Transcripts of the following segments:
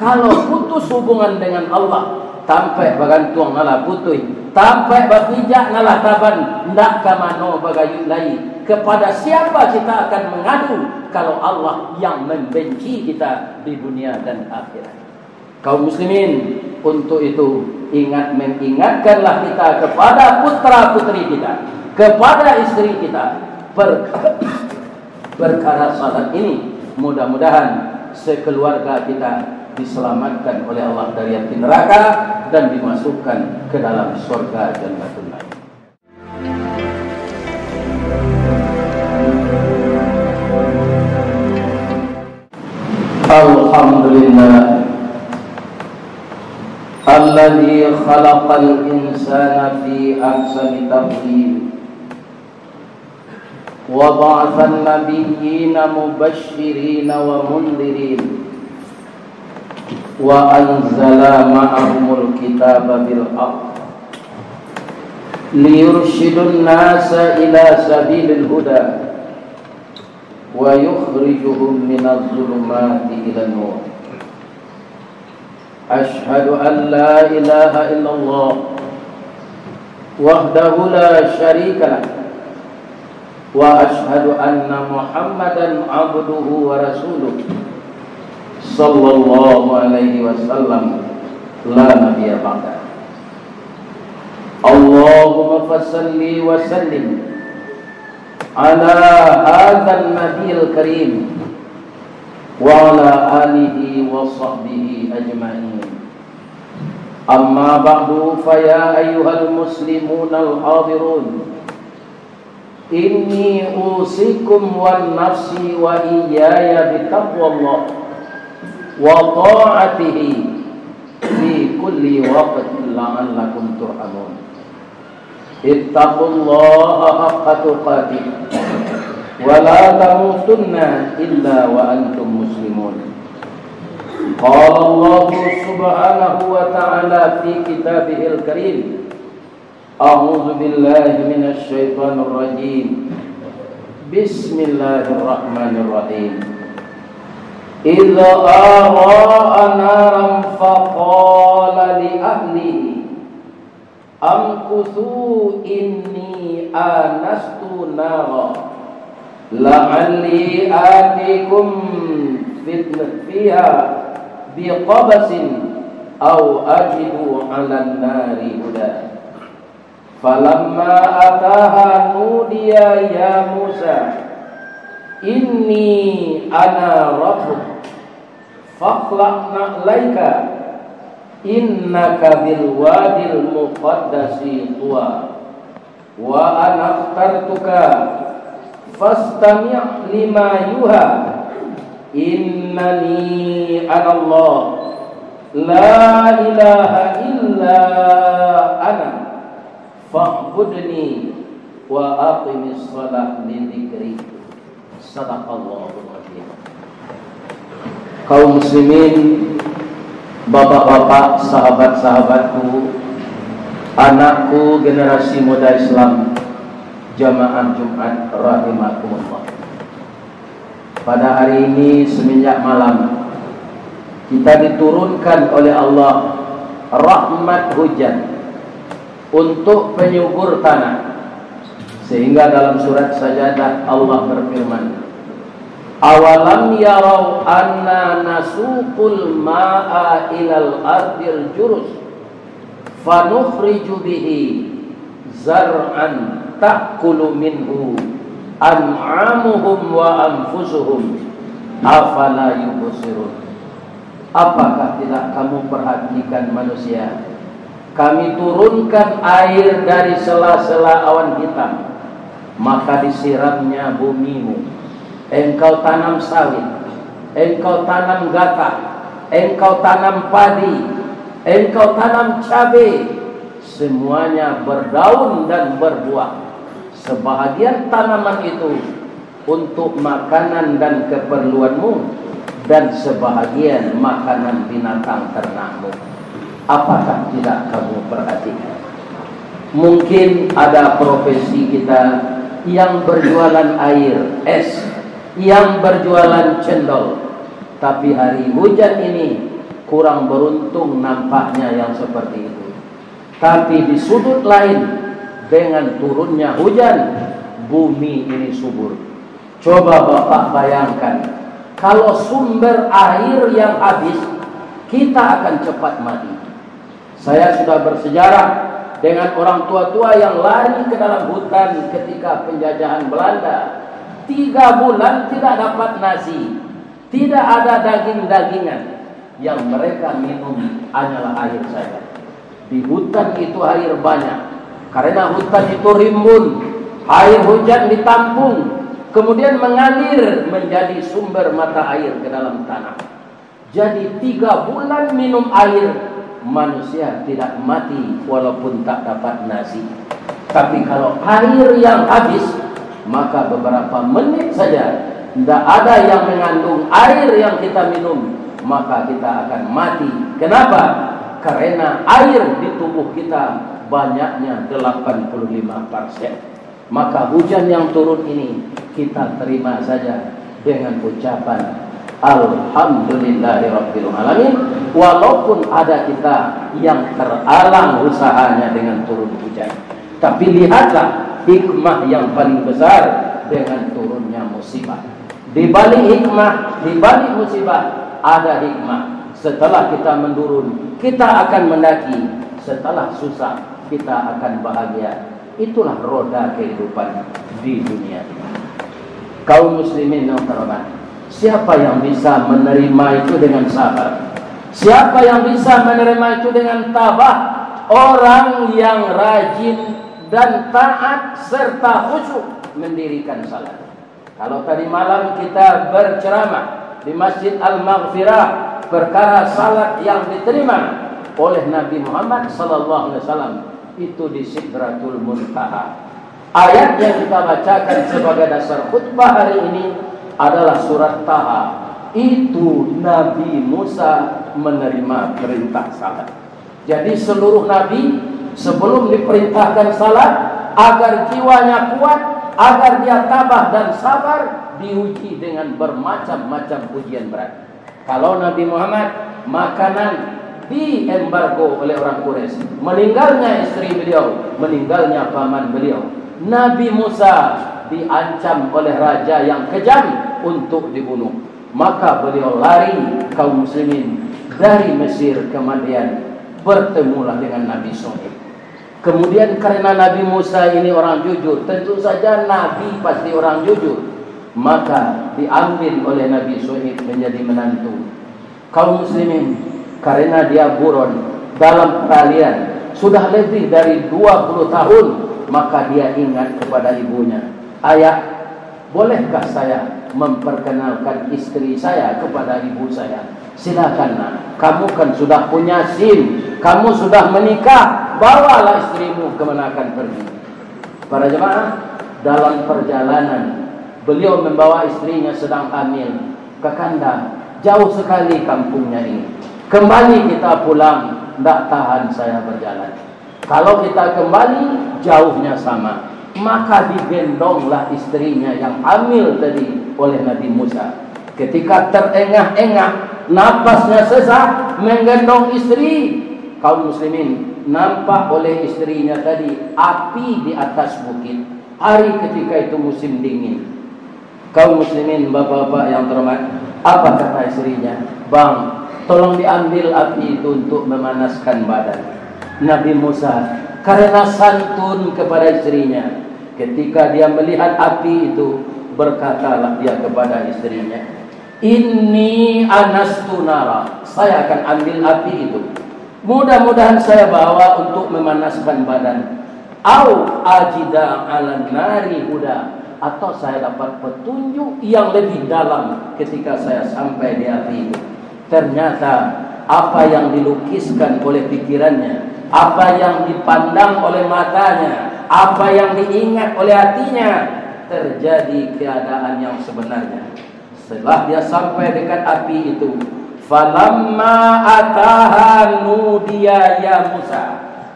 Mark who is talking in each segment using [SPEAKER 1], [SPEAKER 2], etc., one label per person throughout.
[SPEAKER 1] Kalau putus hubungan dengan Allah, tampai bagantuang ngalah putui, tampai bapijak ngalah taban, ndak kamano bagayut lai. Kepada siapa kita akan mengadu kalau Allah yang membenci kita di dunia dan akhirat? Kaum muslimin, untuk itu mengingatkanlah kita kepada putra putri kita, kepada istri kita, perkara salat ini. Mudah-mudahan sekeluarga kita diselamatkan oleh Allah dari api neraka dan dimasukkan ke dalam surga Jannatul Naim. Alhamdulillah alladzi khalaqal insana fi ahsani taqwim wa ba'athan nabiyyina mubashshirina wa mundhirin wa anzala ma'ahumul kitaba bil haqq liyurshidun nasa ila sabilil huda wa yukhrijuhum minadh dhulumati ilan nur. Ashhadu an la ilaha illallah wahdahu la syarika lah wa ashhadu anna Muhammadan abduhu wa rasuluh sallallahu alaihi wasallam la nabiyya ba'da. Allahumma fasalli wa sallim ala hadzal nabiyil karim wa ala alihi wa sahbihi ajma'in. Amma ba'du, fa ya ayyuhal muslimun al-hadirun, inni usikum wan nafsi wa iyaya bitaqwallah wa ta'atihi fi kulli waqtin la'allakum turhamun. Ittaqullaha haqqa tuqatih wa la tamutunna illa wa antum muslimun. Qala Allah subhanahu wa ta'ala fi kitabihil karim, a'udzu billahi minasy syaithanir rajim. Bismillahirrahmanirrahim. Idza ara'a naran faqala li ahlihi amkuthu inni anastu nara la'alli atikum fiha biqabasin aw ajidu 'alan nari huda. Falamma ataha nudiya ya Musa inni ana rabbuk faqla' na'laika innaka bil wadil muqaddasi tuwa wa ana akhtartuka fastami' lima yuha innani anallah la ilaha illa ana fa'budni wa aqimis shalah li dzikri. Sadaqallahul azim. Kaum muslimin, bapak-bapak, sahabat-sahabatku, anakku generasi muda Islam, jamaah Jumat rahimakumullah. Pada hari ini semenjak malam kita diturunkan oleh Allah rahmat hujan untuk penyubur tanah, sehingga dalam surat Sajadah Allah berfirman, awalam yarau anna nasuqul ma'a ilal ardil jurus fanukhriju bihi zar'an ta'kulu minhu an'amuhum wa anfusuhum afala yubsirun. Apakah tidak kamu perhatikan manusia? Kami turunkan air dari sela-sela awan hitam, maka disiramnya bumimu. Engkau tanam sawit, engkau tanam gata, engkau tanam padi, engkau tanam cabai, semuanya berdaun dan berbuah. Sebahagian tanaman itu untuk makanan dan keperluanmu, dan sebahagian makanan binatang ternakmu. Apakah tidak kamu perhatikan? Mungkin ada profesi kita yang berjualan air es, yang berjualan cendol, tapi hari hujan ini kurang beruntung nampaknya yang seperti itu. Tapi di sudut lain, dengan turunnya hujan, bumi ini subur. Coba Bapak bayangkan, kalau sumber air yang habis, kita akan cepat mati. Saya sudah bersejarah dengan orang tua-tua yang lari ke dalam hutan ketika penjajahan Belanda. 3 bulan tidak dapat nasi, tidak ada daging-dagingan. Yang mereka minum hanyalah air saja. Di hutan itu air banyak, karena hutan itu rimbun. Air hujan ditampung, kemudian mengalir menjadi sumber mata air ke dalam tanah. Jadi 3 bulan minum air, manusia tidak mati walaupun tak dapat nasi. Tapi kalau air yang habis, maka beberapa menit saja tidak ada yang mengandung air yang kita minum, maka kita akan mati. Kenapa? Karena air di tubuh kita banyaknya 85%. Maka hujan yang turun ini kita terima saja dengan ucapan Alhamdulillahirabbil alamin, walaupun ada kita yang teralang usahanya dengan turun hujan. Tapi lihatlah hikmah yang paling besar dengan turunnya musibah. Di balik hikmah, di balik musibah ada hikmah. Setelah kita menurun, kita akan mendaki. Setelah susah, kita akan bahagia. Itulah roda kehidupan di dunia ini. Kaum muslimin yang terhormat, siapa yang bisa menerima itu dengan sabar? Siapa yang bisa menerima itu dengan tabah? Orang yang rajin dan taat serta khusyuk mendirikan salat. Kalau tadi malam kita berceramah di Masjid Al-Maghfirah perkara salat yang diterima oleh Nabi Muhammad sallallahu alaihi wasallam itu di Sidratul Muntaha. Ayat yang kita bacakan sebagai dasar khutbah hari ini adalah surat Taha. Itu Nabi Musa menerima perintah salat. Jadi seluruh nabi sebelum diperintahkan salat, agar jiwanya kuat, agar dia tabah dan sabar, diuji dengan bermacam-macam ujian berat. Kalau Nabi Muhammad, makanan diembargo oleh orang Quraisy, meninggalnya istri beliau, meninggalnya paman beliau. Nabi Musa diancam oleh raja yang kejam untuk dibunuh. Maka beliau lari, kaum muslimin, dari Mesir ke Madian, bertemulah dengan Nabi Shu'aib. Kemudian karena Nabi Musa ini orang jujur, tentu saja Nabi pasti orang jujur, maka diambil oleh Nabi Shu'aib menjadi menantu. Kaum muslimin, karena dia buron dalam peralihan sudah lebih dari 20 tahun, maka dia ingat kepada ibunya, "Ayah, bolehkah saya memperkenalkan istri saya kepada ibu saya?" "Silakan nak, kamu kan sudah punya SIM, kamu sudah menikah, bawalah istrimu kemenakan pergi." Para jemaah, dalam perjalanan beliau membawa istrinya sedang hamil ke kandang, jauh sekali kampungnya ini. Kembali kita pulang, tidak tahan saya berjalan. Kalau kita kembali, jauhnya sama. Maka digendonglah istrinya yang hamil tadi oleh Nabi Musa. Ketika terengah-engah, napasnya sesak, menggendong istri. Kaum muslimin, nampak oleh istrinya tadi api di atas bukit. Hari ketika itu musim dingin. Kaum muslimin, bapak-bapak yang terhormat, apa kata istrinya? "Bang, tolong diambil api itu untuk memanaskan badan." Nabi Musa karena santun kepada istrinya, ketika dia melihat api itu, berkatalah dia kepada istrinya, "Inni anastu nara." Saya akan ambil api itu, mudah-mudahan saya bawa untuk memanaskan badan. Au ajida ala nari huda, atau saya dapat petunjuk yang lebih dalam ketika saya sampai di api itu. Ternyata apa yang dilukiskan oleh pikirannya, apa yang dipandang oleh matanya, apa yang diingat oleh hatinya, terjadi keadaan yang sebenarnya. Setelah dia sampai dekat api itu, falamma ataha nudiya ya Musa,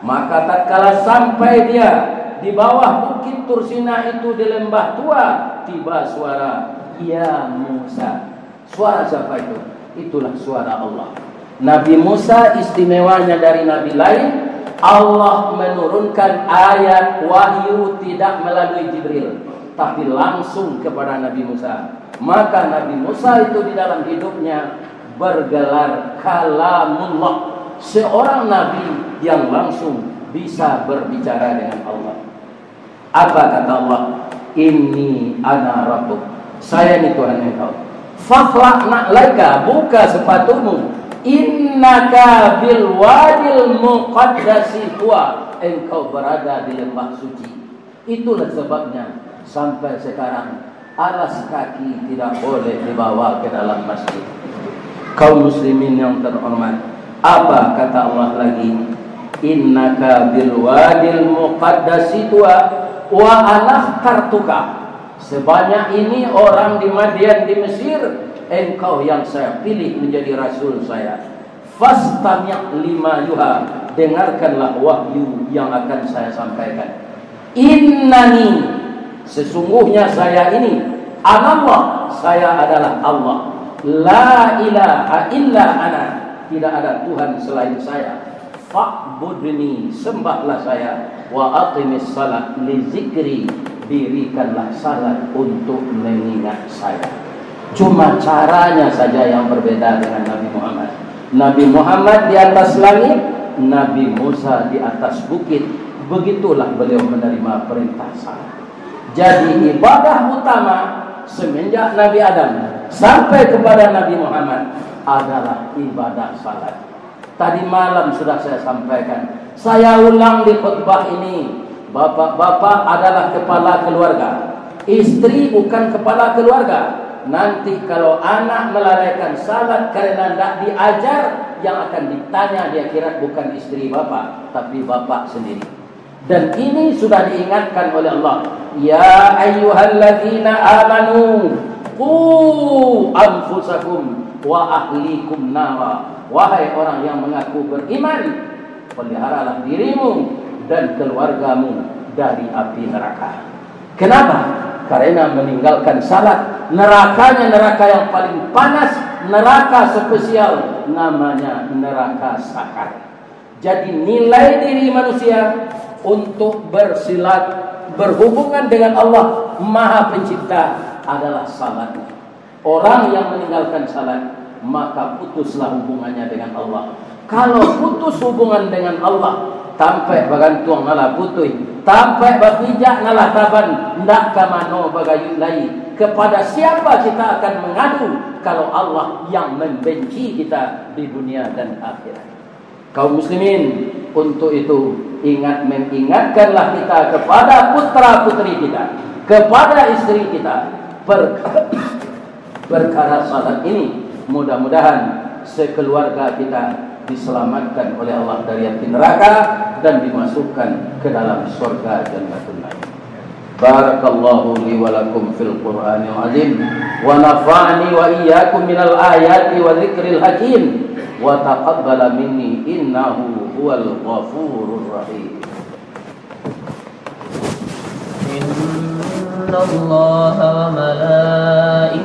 [SPEAKER 1] maka tatkala sampai dia di bawah bukit Tursina itu di lembah tua, tiba suara, "Ya Musa." Suara siapa itu? Itulah suara Allah. Nabi Musa istimewanya dari nabi lain, Allah menurunkan ayat wahyu tidak melalui Jibril, tapi langsung kepada Nabi Musa. Maka Nabi Musa itu di dalam hidupnya bergelar kalamullah, seorang nabi yang langsung bisa berbicara dengan Allah. Apa kata Allah? Inni ana rabbuk, saya ini Tuhan engkau. Fakhla'na laika, buka sepatumu. Innaka bil wadil muqaddasi huwa, engkau berada di lembah suci. Itulah sebabnya sampai sekarang alas kaki tidak boleh dibawa ke dalam masjid. Kaum muslimin yang terhormat, apa kata Allah lagi? Innaka bil wadil muqaddasi huwa wa anaftartuka. Sebanyak ini orang di Madian di Mesir, engkau yang saya pilih menjadi rasul saya. Fastami' lima yuha, dengarkanlah wahyu yang akan saya sampaikan. Innani, sesungguhnya saya ini, anallah, saya adalah Allah. La ilaha illa ana, tidak ada Tuhan selain saya. Fa'budni, sembahlah saya. Wa aqimis salat li zikri, dirikanlah salat untuk mengingat saya. Cuma caranya saja yang berbeda dengan Nabi Muhammad. Nabi Muhammad di atas langit, Nabi Musa di atas bukit. Begitulah beliau menerima perintah salat. Jadi ibadah utama semenjak Nabi Adam sampai kepada Nabi Muhammad adalah ibadah salat. Tadi malam sudah saya sampaikan, saya ulang di khutbah ini. Bapak-bapak adalah kepala keluarga, istri bukan kepala keluarga. Nanti kalau anak melalaikan salat karena tidak diajar, yang akan ditanya di akhirat bukan istri bapak, tapi bapak sendiri. Dan ini sudah diingatkan oleh Allah. Ya ayyuhalladzina amanu qu anfusakum wa ahlikum nara. Wahai orang yang mengaku beriman, peliharalah dirimu dan keluargamu dari api neraka. Kenapa? Karena meninggalkan salat, nerakanya neraka yang paling panas, neraka spesial, namanya neraka sakar. Jadi nilai diri manusia untuk bersilat, berhubungan dengan Allah Maha Pencipta adalah salat. Orang yang meninggalkan salat, maka putuslah hubungannya dengan Allah. Kalau putus hubungan dengan Allah, tampai bagantuang nala putui, tampai bapijak nala taban, ndak kamano bagayut lai. Kepada siapa kita akan mengadu kalau Allah yang membenci kita di dunia dan akhirat? Kaum muslimin, untuk itu mengingatkanlah kita kepada putra putri kita, kepada istri kita, perkara salat ini. Mudah-mudahan sekeluarga kita diselamatkan oleh Allah dari api neraka dan dimasukkan ke dalam surga Jannatul Na'im. Barakallahu li wa lakum fil Qur'anil azim wa nafa'ani wa iyyakum minal ayati wa dzikril hakim wa taqabbala minni innahu huwal ghafurur rahim.
[SPEAKER 2] إن الله وملائكته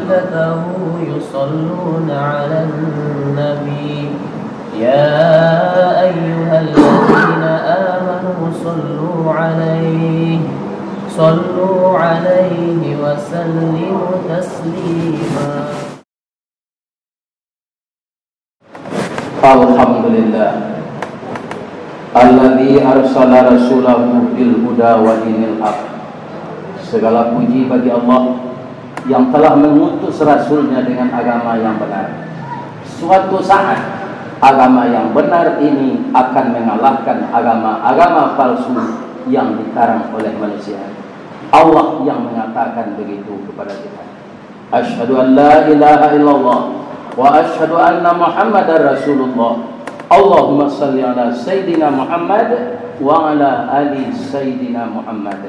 [SPEAKER 2] يصلون على النبي يا أيها الذين آمنوا صلوا عليه وسلموا تسليما.
[SPEAKER 1] Alhamdulillah alladzi arsala rasulahu bil huda wa dinil haq. Segala puji bagi Allah yang telah mengutus rasulnya dengan agama yang benar. Suatu saat agama yang benar ini akan mengalahkan agama-agama palsu yang dikarang oleh manusia. Allah yang mengatakan begitu kepada kita. Asyhadu an la ilaha illallah wa asyhadu anna Muhammadar Rasulullah. Allahumma salli ala Sayyidina Muhammad wa ala ali Sayyidina Muhammad.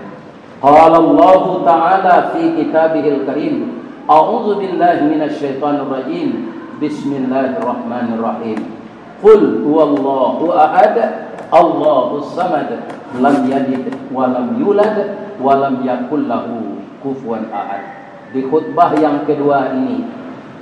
[SPEAKER 1] Qala Allah Ta'ala fi kitabihil karim, a'udzu billahi minasy syaithanir rajim. Bismillahirrahmanirrahim. Qul huwallahu ahad, Allahus samad, lam yalid wa lam yulad wa lam yakul lahu kufuwan ahad. Di khutbah yang kedua ini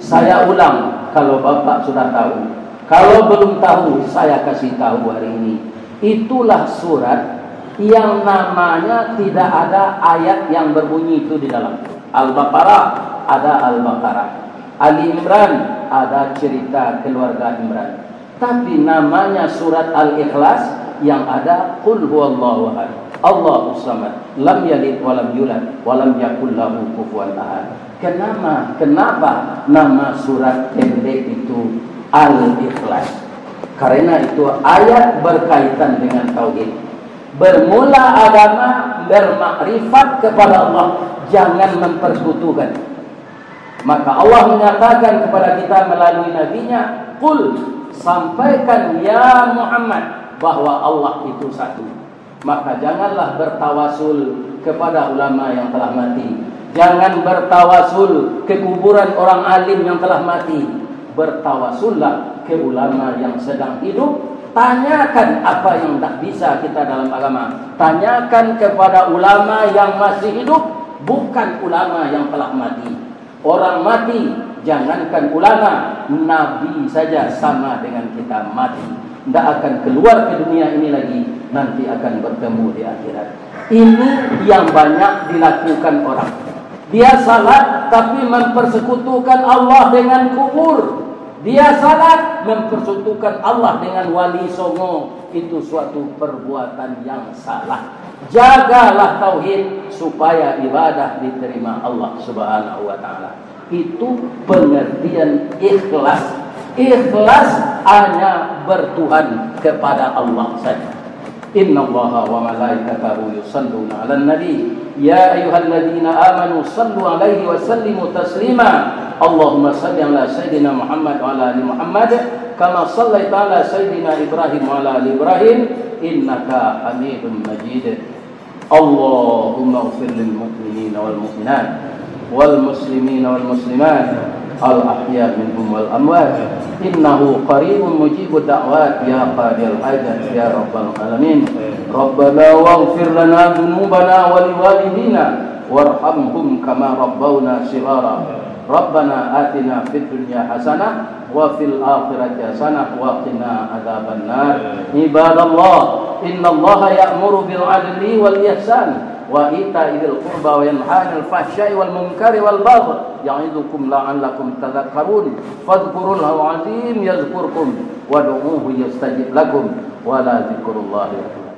[SPEAKER 1] saya ulang, kalau Bapak sudah tahu. Kalau belum tahu, saya kasih tahu hari ini. Itulah surat yang namanya tidak ada ayat yang berbunyi itu di dalam. Al-Baqarah ada Al-Baqarah. Ali Imran ada cerita keluarga Imran. Tapi namanya surat Al-Ikhlas yang ada Qul huwallahu ahad, Allahus samad, lam yalid walam yulad walam yakul lahu kufuwan ahad. Kenapa nama surat pendek itu Al-Ikhlas? Karena itu ayat berkaitan dengan tauhid. Bermula agama bermakrifat kepada Allah, jangan mempersekutukan. Maka Allah menyatakan kepada kita melalui nabinya, Qul, sampaikan ya Muhammad bahwa Allah itu satu. Maka janganlah bertawasul kepada ulama yang telah mati. Jangan bertawasul ke kuburan orang alim yang telah mati. Bertawasullah ke ulama yang sedang hidup. Tanyakan apa yang tak bisa kita dalam agama. Tanyakan kepada ulama yang masih hidup, bukan ulama yang telah mati. Orang mati, jangankan ulama, nabi saja sama dengan kita mati. Tidak akan keluar ke dunia ini lagi, nanti akan bertemu di akhirat. Ini yang banyak dilakukan orang. Dia salat tapi mempersekutukan Allah dengan kubur. Dia salat mempersekutukan Allah dengan wali songo. Itu suatu perbuatan yang salah. Jagalah tauhid supaya ibadah diterima Allah Subhanahu wa taala. Itu pengertian ikhlas. Ikhlas hanya bertuhan kepada Allah saja. Innallaha wa malaikatahu yusalluna 'alan nabi ya ayyuhalladzina amanu sallu 'alaihi wa sallimu taslima. Allahumma salli 'ala sayyidina Muhammad wa 'ala ali Muhammad kama shallaita 'ala sayyidina Ibrahim wa 'ala ali Ibrahim innaka Hamidum Majid. Allahumma ighfir lil mu'minina wal mu'minat wal muslimina wal muslimat al ahya minhum wal amwat innahu qaribun mujibud da'wat ya qadil hajat ya rabbal alamin. Rabbana waghfir lana dhunubana wa liwalidina warhamhum kama rabbawna shighara. Rabbana atina fid dunya hasanah wa fil akhirati hasanah wa qina adzaban nar. Ibadallah, innallaha ya'muru bil 'adli wal ihsan wa ita'i dzil qurba wa yanha 'anil fahsya'i wal munkari wal baghi ya'idukum la'allakum tadhakkarun. Fadhkurullahu 'azim yadhkurkum wad'uuhu yastajib lakum wa la dzikrullahi akbar.